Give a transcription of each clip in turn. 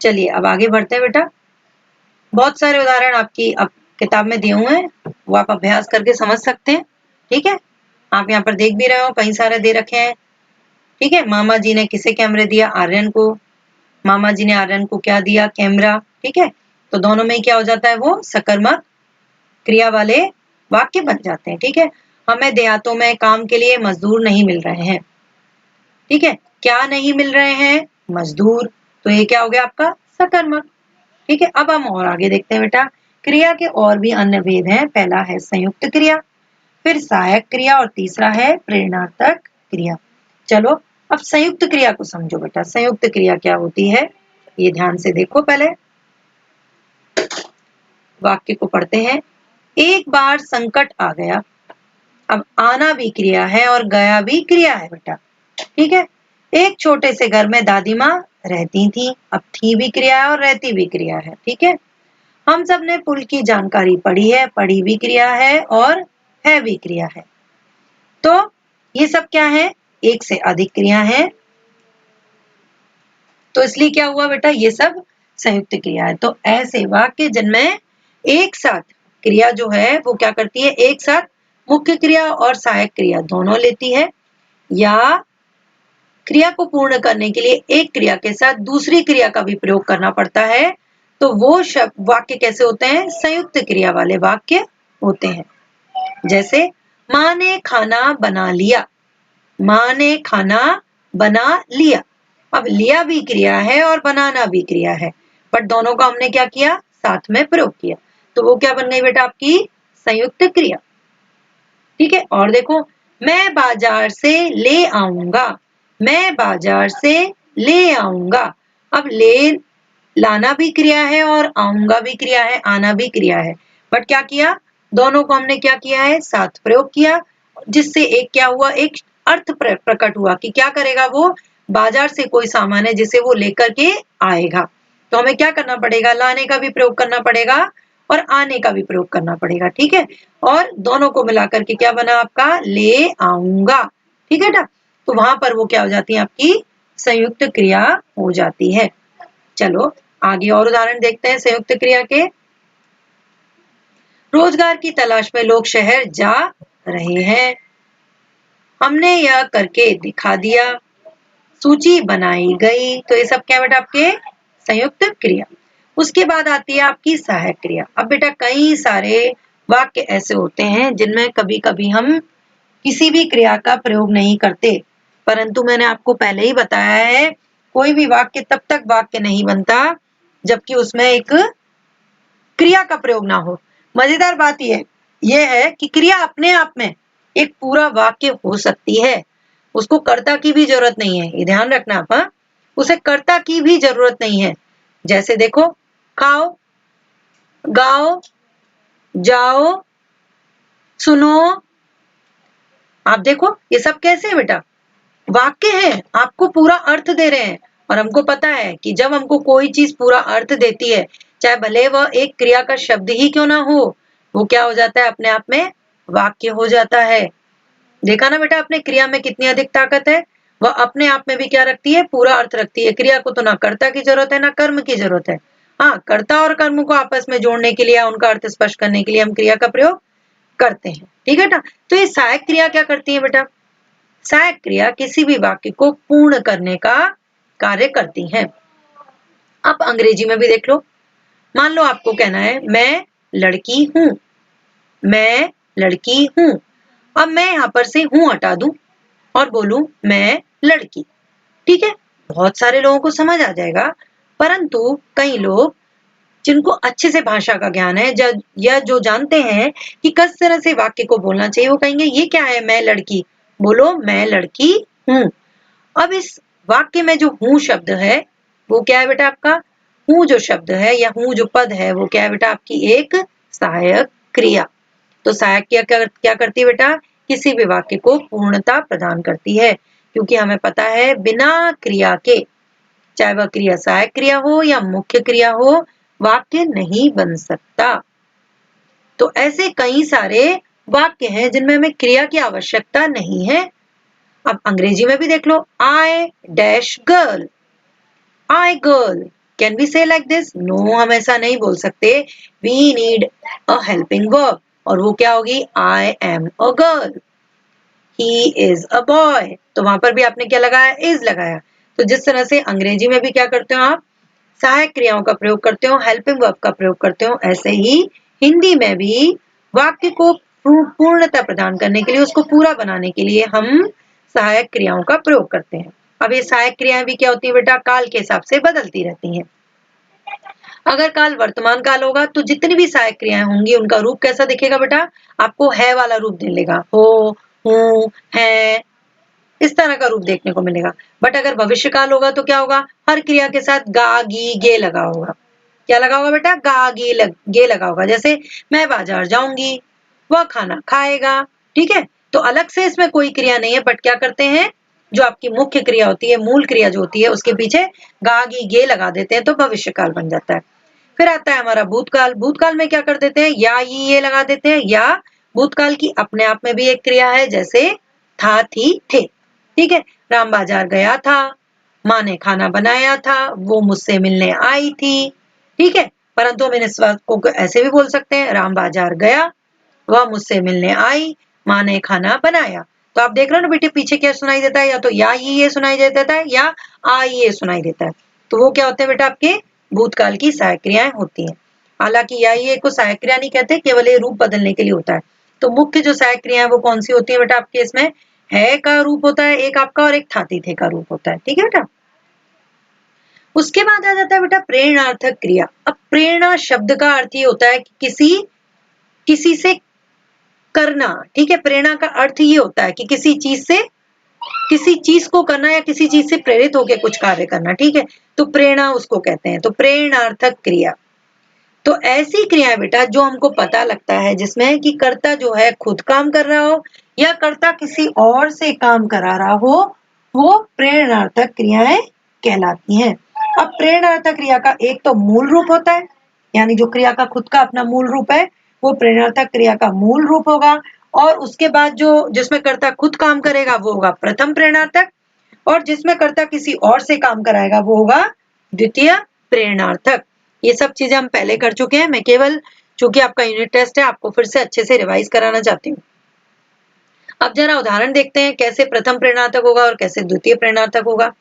चलिए अब आगे बढ़ते हैं बेटा। बहुत सारे उदाहरण आपकी अब किताब में दिए हुए हैं, वो आप अभ्यास करके समझ सकते हैं। ठीक है, आप यहाँ पर देख भी रहे हो, कई सारे दे रखे हैं। ठीक है, मामा जी ने किसे कैमरे दिया? आर्यन को। मामा जी ने आर्यन को क्या दिया? कैमरा। ठीक है, तो दोनों में क्या हो जाता है? वो सकर्मक क्रिया वाले वाक्य बन जाते हैं। ठीक है, हमें देहातों में काम के लिए मजदूर नहीं मिल रहे हैं। ठीक है, क्या नहीं मिल रहे हैं? मजदूर। तो ये क्या हो गया आपका? सकर्मक। ठीक है, अब हम और आगे देखते हैं बेटा। क्रिया के और भी अन्य भेद हैं। पहला है संयुक्त क्रिया, फिर सहायक क्रिया और तीसरा है प्रेरणार्थक क्रिया। चलो अब संयुक्त क्रिया को समझो बेटा। संयुक्त क्रिया क्या होती है ये ध्यान से देखो। पहले वाक्य को पढ़ते हैं। एक बार संकट आ गया। अब आना भी क्रिया है और गया भी क्रिया है बेटा। ठीक है, एक छोटे से घर में दादी माँ रहती थी। अब थी भी क्रिया है और रहती भी क्रिया है। ठीक है, हम सब ने पुल की जानकारी पढ़ी है। पढ़ी भी क्रिया है और है भी क्रिया है। तो ये सब क्या है? एक से अधिक क्रिया है। तो इसलिए क्या हुआ बेटा? ये सब संयुक्त क्रिया है। तो ऐसे वाक्य जिनमें एक साथ क्रिया जो है वो क्या करती है? एक साथ मुख्य क्रिया और सहायक क्रिया दोनों लेती है, या क्रिया को पूर्ण करने के लिए एक क्रिया के साथ दूसरी क्रिया का भी प्रयोग करना पड़ता है। तो वो शब्द वाक्य कैसे होते हैं? संयुक्त क्रिया वाले वाक्य होते हैं। जैसे माँ ने खाना बना लिया। माँ ने खाना बना लिया। अब लिया भी क्रिया है और बनाना भी क्रिया है, बट दोनों का हमने क्या किया? साथ में प्रयोग किया। तो वो क्या बन गई बेटा? आपकी संयुक्त क्रिया। ठीक है, और देखो, मैं बाजार से ले आऊंगा। मैं बाजार से ले आऊंगा। अब ले लाना भी क्रिया है और आऊंगा भी क्रिया है, आना भी क्रिया है, बट क्या किया? दोनों को हमने क्या किया है? साथ प्रयोग किया, जिससे एक क्या हुआ? एक अर्थ प्रकट हुआ कि क्या करेगा वो? बाजार से कोई सामान है जिसे वो लेकर के आएगा। तो हमें क्या करना पड़ेगा? लाने का भी प्रयोग करना पड़ेगा और आने का भी प्रयोग करना पड़ेगा। ठीक है, और दोनों को मिलाकर के क्या बना आपका? ले आऊंगा। ठीक है ना, तो वहां पर वो क्या हो जाती है? आपकी संयुक्त क्रिया हो जाती है। चलो आगे और उदाहरण देखते हैं संयुक्त क्रिया के। रोजगार की तलाश में लोग शहर जा रहे हैं। हमने यह करके दिखा दिया। सूची बनाई गई। तो ये सब क्या बेटा? आपके संयुक्त क्रिया। उसके बाद आती है आपकी सहायक क्रिया। अब बेटा कई सारे वाक्य ऐसे होते हैं जिनमें कभी कभी हम किसी भी क्रिया का प्रयोग नहीं करते, परंतु मैंने आपको पहले ही बताया है, कोई भी वाक्य तब तक वाक्य नहीं बनता जबकि उसमें एक क्रिया का प्रयोग ना हो। मजेदार बात यह है कि क्रिया अपने आप में एक पूरा वाक्य हो सकती है, उसको कर्ता की भी जरूरत नहीं है। ये ध्यान रखना आप। हाँ, उसे कर्ता की भी जरूरत नहीं है। जैसे देखो, खाओ, गाओ, जाओ, सुनो। आप देखो ये सब कैसे है बेटा? वाक्य है, आपको पूरा अर्थ दे रहे हैं। और हमको पता है कि जब हमको कोई चीज पूरा अर्थ देती है, चाहे भले वह एक क्रिया का शब्द ही क्यों ना हो, वो क्या हो जाता है? अपने आप में वाक्य हो जाता है। देखा ना बेटा, अपने क्रिया में कितनी अधिक ताकत है। वह अपने आप में भी क्या रखती है? पूरा अर्थ रखती है। क्रिया को तो ना कर्ता की जरूरत है ना कर्म की जरूरत है। हाँ, कर्ता और कर्म को आपस में जोड़ने के लिए, उनका अर्थ स्पष्ट करने के लिए हम क्रिया का प्रयोग करते हैं। ठीक है ना, तो ये सहायक क्रिया क्या करती है बेटा? सहायक क्रिया किसी भी वाक्य को पूर्ण करने का कार्य करती है। आप अंग्रेजी में भी देख लो। मान लो आपको कहना है मैं लड़की हूं। मैं लड़की हूं। अब मैं यहां पर से हूं हटा दूं और बोलूं मैं लड़की। ठीक है, बहुत सारे लोगों को समझ आ जाएगा, परंतु कई लोग जिनको अच्छे से भाषा का ज्ञान है या जो जानते हैं कि किस तरह से वाक्य को बोलना चाहिए, वो कहेंगे ये क्या है? मैं लड़की। बोलो मैं लड़की हूं। अब इस वाक्य में जो हूं शब्द है वो क्या है बेटा? आपका हूं जो शब्द है या हूं जो पद है वो क्या है बेटा? आपकी एक सहायक क्रिया। तो सहायक क्रिया क्या करती है बेटा? किसी भी वाक्य को पूर्णता प्रदान करती है, क्योंकि हमें पता है बिना क्रिया के, चाहे वह क्रिया सहायक क्रिया हो या मुख्य क्रिया हो, वाक्य नहीं बन सकता। तो ऐसे कई सारे वाक्य हैं जिनमें हमें क्रिया की आवश्यकता नहीं है। अब अंग्रेजी में भी देख लो। I dash girl. I girl can we say like this? No, हम ऐसा नहीं बोल सकते. We need a helping verb, और वो क्या होगी? I am a girl, he is a boy. तो वहां पर भी आपने क्या लगाया? इज लगाया. तो जिस तरह से अंग्रेजी में भी क्या करते हो आप? सहायक क्रियाओं का प्रयोग करते हो, हेल्पिंग वर्ब का प्रयोग करते हो, ऐसे ही हिंदी में भी वाक्य को पूर्णता प्रदान करने के लिए, उसको पूरा बनाने के लिए हम सहायक क्रियाओं का प्रयोग करते हैं. अब ये सहायक क्रियाएं भी क्या होती है बेटा? काल के हिसाब से बदलती रहती हैं. अगर काल वर्तमान काल होगा तो जितनी भी सहायक क्रियाएं होंगी उनका रूप कैसा दिखेगा बेटा? आपको है वाला रूप मिलेगा. हो, हूं, है, इस तरह का रूप देखने को मिलेगा. बट अगर भविष्य काल होगा तो क्या होगा? हर क्रिया के साथ गा, गी, गे लगा होगा. क्या लगा होगा बेटा? गा, गे लगा होगा. जैसे मैं बाजार जाऊंगी, वह खाना खाएगा. ठीक है, तो अलग से इसमें कोई क्रिया नहीं है, बट क्या करते हैं, जो आपकी मुख्य क्रिया होती है, मूल क्रिया जो होती है, उसके पीछे गा, गी, गे लगा देते हैं तो भविष्य काल बन जाता है. फिर आता है हमारा भूतकाल. भूतकाल में क्या कर देते हैं? या, ये लगा देते हैं. या भूतकाल की अपने आप में भी एक क्रिया है, जैसे था, थी, थे. ठीक है, राम बाजार गया था, माँ ने खाना बनाया था, वो मुझसे मिलने आई थी. ठीक है, परंतु हम इस बात को ऐसे भी बोल सकते हैं, राम बाजार गया, वह मुझसे मिलने आई, माँ ने खाना बनाया. तो आप देख रहे हो ना बेटे, पीछे क्या सुनाई देता है? या तो या, ये सुनाई देता है, या आ, ये सुनाई देता है. तो वो क्या होते हैं बेटा? आपके भूतकाल की सहायक क्रियाएं होती हैं. हालांकि या, ये को सहायक क्रिया नहीं कहते, केवल ये रूप बदलने के लिए होता है. तो मुख्य जो सहायक क्रिया है वो कौन सी होती है बेटा? आपके इसमें है का रूप होता है एक आपका, और एक थाती थे का रूप होता है. ठीक है बेटा. उसके बाद आ जाता है बेटा प्रेरणार्थक क्रिया. अब प्रेरणा शब्द का अर्थ ये होता है कि किसी से करना. ठीक है, प्रेरणा का अर्थ ये होता है कि किसी चीज को करना, या किसी चीज से प्रेरित होकर कुछ कार्य करना. ठीक है, तो प्रेरणा उसको कहते हैं. तो प्रेरणार्थक क्रिया तो ऐसी क्रिया बेटा जो हमको पता लगता है, जिसमें कि कर्ता जो है खुद काम कर रहा हो या कर्ता किसी और से काम करा रहा हो, वो प्रेरणार्थक क्रियाएं कहलाती हैं. अब प्रेरणार्थक क्रिया का एक तो मूल रूप होता है, यानी जो क्रिया का खुद का अपना मूल रूप है वो प्रेरणार्थक क्रिया का मूल रूप होगा. और उसके बाद जो जिसमें कर्ता खुद काम करेगा वो होगा प्रथम प्रेरणार्थक, और जिसमें कर्ता किसी और से काम कराएगा वो होगा द्वितीय प्रेरणार्थक. ये सब चीजें हम पहले कर चुके हैं. मैं केवल चूंकि आपका यूनिट टेस्ट है, आपको फिर से अच्छे से रिवाइज कराना चाहती हूँ. अब जरा उदाहरण देखते हैं कैसे प्रथम प्रेरणार्थक होगा और कैसे द्वितीय प्रेरणार्थक होगा.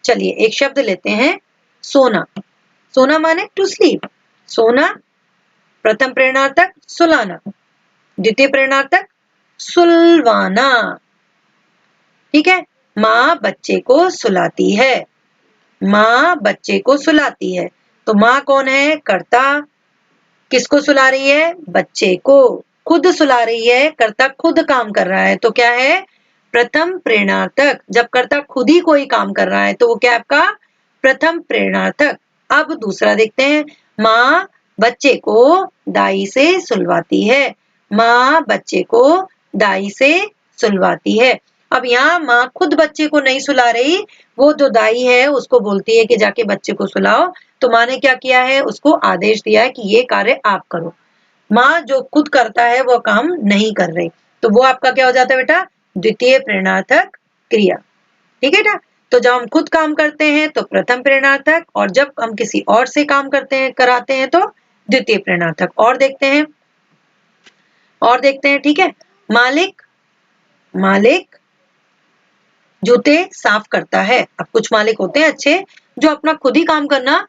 चलिए एक शब्द लेते हैं, सोना. सोना माने टू स्लीप. सोना प्रथम प्रेरणार्थक, सुलाना. द्वितीय प्रेरणार्थक सुलवाना. ठीक है, माँ बच्चे को सुलाती है. माँ बच्चे को सुलाती है. तो माँ कौन है? कर्ता. किसको सुला रही है? बच्चे को. खुद सुला रही है, कर्ता खुद काम कर रहा है, तो क्या है? प्रथम प्रेरणार्थक. जब कर्ता खुद ही कोई काम कर रहा है तो वो क्या है आपका? प्रथम प्रेरणार्थक. अब दूसरा देखते हैं, माँ बच्चे को दाई से सुलवाती है. माँ बच्चे को दाई से सुलवाती है. अब यहाँ माँ खुद बच्चे को नहीं सुला रही, वो जो दाई है उसको बोलती है कि जाके बच्चे को सुलाओ. तो माँ ने क्या किया है? उसको आदेश दिया है कि ये कार्य आप करो. माँ जो खुद करता है वो काम नहीं कर रही, तो वो आपका क्या हो जाता है बेटा? द्वितीय प्रेरणार्थक क्रिया. ठीक है बेटा. तो जब हम खुद काम करते हैं तो प्रथम प्रेरणार्थक, और जब हम किसी और से काम कराते हैं तो द्वितीय प्रेरणार्थक. और देखते हैं. ठीक है, मालिक जूते साफ करता है. अब कुछ मालिक होते हैं अच्छे जो अपना खुद ही काम करना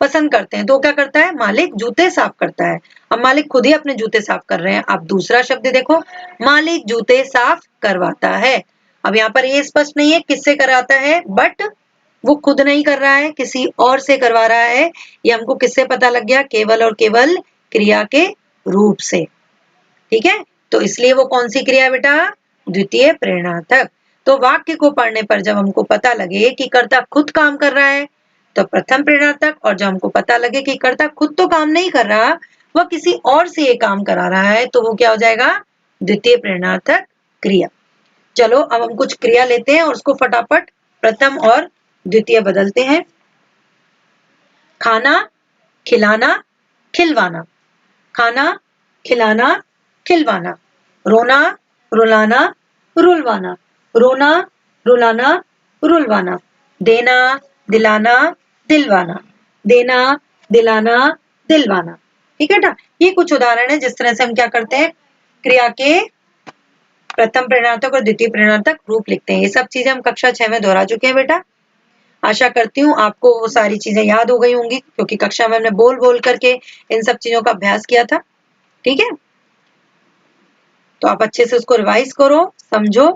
पसंद करते हैं, तो क्या करता है? मालिक जूते साफ करता है. अब मालिक खुद ही अपने जूते साफ कर रहे हैं. अब दूसरा शब्द देखो, मालिक जूते साफ करवाता है. अब यहाँ पर ये स्पष्ट नहीं है किससे कराता है, बट वो खुद नहीं कर रहा है, किसी और से करवा रहा है. ये हमको किससे पता लग गया? केवल और केवल क्रिया के रूप से. ठीक है, तो इसलिए वो कौन सी क्रिया बेटा? द्वितीय प्रेरणार्थक. तो वाक्य को पढ़ने पर जब हमको पता लगे कि कर्ता खुद काम कर रहा है तो प्रथम प्रेरणार्थक, और जब हमको पता लगे कि कर्ता खुद तो काम नहीं कर रहा, वह किसी और से ये काम करा रहा है, तो वो क्या हो जाएगा? द्वितीय प्रेरणार्थक क्रिया. चलो अब हम कुछ क्रिया लेते हैं और उसको फटाफट प्रथम और द्वितीय बदलते हैं. खाना, खिलाना, खिलवाना. खाना, खिलाना, खिलवाना. रोना, रुलाना, रुलवाना. रोना, रुलाना, रुलवाना. देना, दिलाना, दिलवाना. देना, दिलाना, दिलवाना। ठीक है बेटा, ये कुछ उदाहरण है जिस तरह से हम क्या करते हैं, क्रिया के प्रथम प्रेरणार्थक और द्वितीय प्रेरणार्थक रूप लिखते हैं। ये सब चीजें हम कक्षा 6 में दोहरा चुके हैं बेटा। आशा करती हूँ आपको वो सारी चीजें याद हो गई होंगी, क्योंकि कक्षा में हमने बोल बोल करके इन सब चीजों का अभ्यास किया था। ठीक है, तो आप अच्छे से उसको रिवाइज करो, समझो